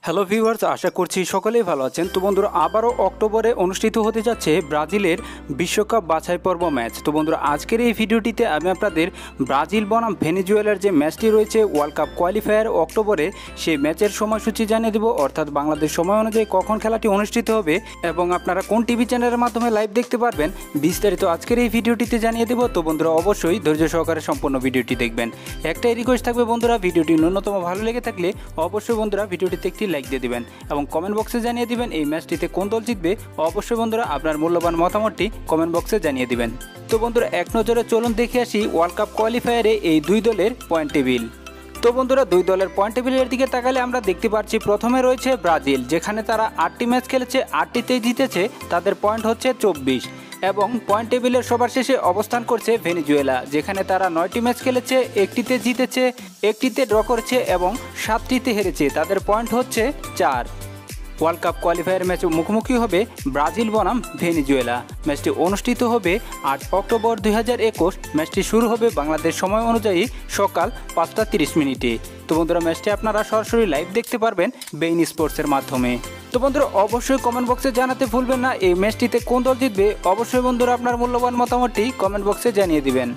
Hello viewers, আশা করছি সকলেই ভালো আছেন। তো বন্ধুরা, আবারও অক্টোবরে অনুষ্ঠিত হতে যাচ্ছে ব্রাজিলের বিশ্বকাপ বাছাই পর্ব ম্যাচ। তো বন্ধুরা, আজকের এই ভিডিওটিতে আমি আপনাদের ব্রাজিল বনাম ভেনেজুয়েলার যে ম্যাচটি রয়েছে ওয়ার্ল্ড কাপ কোয়ালিফায়ার অক্টোবরে, সেই ম্যাচের সময়সূচি জানিয়ে দেব, অর্থাৎ বাংলাদেশ সময় অনুযায়ী কখন খেলাটি অনুষ্ঠিত হবে এবং আপনারা কোন টিভি চ্যানেলের মাধ্যমে লাইভ দেখতে পারবেন, বিস্তারিত আজকের এই ভিডিওটিতে জানিয়ে দেব। তো বন্ধুরা, অবশ্যই ধৈর্য সহকারে সম্পূর্ণ ভিডিওটি দেখবেন। একটাই রিকোয়েস্ট থাকবে বন্ধুরা, ভিডিওটি ন্যূনতম ভালো লেগে থাকলে অবশ্যই বন্ধুরা ভিডিওটিতে একটি লাইক দিয়ে দিবেন এবং কমেন্ট বক্সে জানিয়ে দিবেন এই ম্যাচটিতে কোন দল জিতবে। অবশ্যই বন্ধুরা আপনার মূল্যবান মতামতটি কমেন্ট বক্সে জানিয়ে দিবেন। তো বন্ধুরা, এক নজরে চলুন দেখে আসি ওয়ার্ল্ড কাপ কোয়ালিফায়ারে এই দুই দলের পয়েন্ট টেবিল। তো বন্ধুরা, দুই দলের পয়েন্ট টেবিলের দিকে তাকালে আমরা দেখতে পাচ্ছি প্রথমে রয়েছে ব্রাজিল, যেখানে তারা 8টি ম্যাচ খেলেছে, 8টিতেই জিতেছে, তাদের পয়েন্ট হচ্ছে 24। এবং পয়েন্ট টেবিলের সবার শেষে অবস্থান করছে ভেনেজুয়েলা, যেখানে তারা 9টি ম্যাচ খেলেছে, 1টিতে জিতেছে, 1টিতে ড্র করেছে এবং 7টিতে হেরেছে, তাদের পয়েন্ট হচ্ছে 4। ওয়ার্ল্ড কাপ কোয়ালিফায়ার ম্যাচে মুখোমুখি হবে ব্রাজিল বনাম ভেনেজুয়েলা। ম্যাচটি অনুষ্ঠিত হবে 8 অক্টোবর 2021। ম্যাচটি শুরু হবে বাংলাদেশ সময় অনুযায়ী সকাল 5:30 তো বন্ধুরা, ম্যাচটি আপনারা সরাসরি লাইভ দেখতে পারবেন বেইন স্পোর্টসের মাধ্যমে। তো বন্ধুরা, অবশ্যই কমেন্ট বক্সে জানাতে ভুলবেন না এই ম্যাচটিতে কোন দল জিতবে। অবশ্যই বন্ধুরা আপনার মূল্যবান মতামতটি কমেন্ট বক্সে জানিয়ে দিবেন।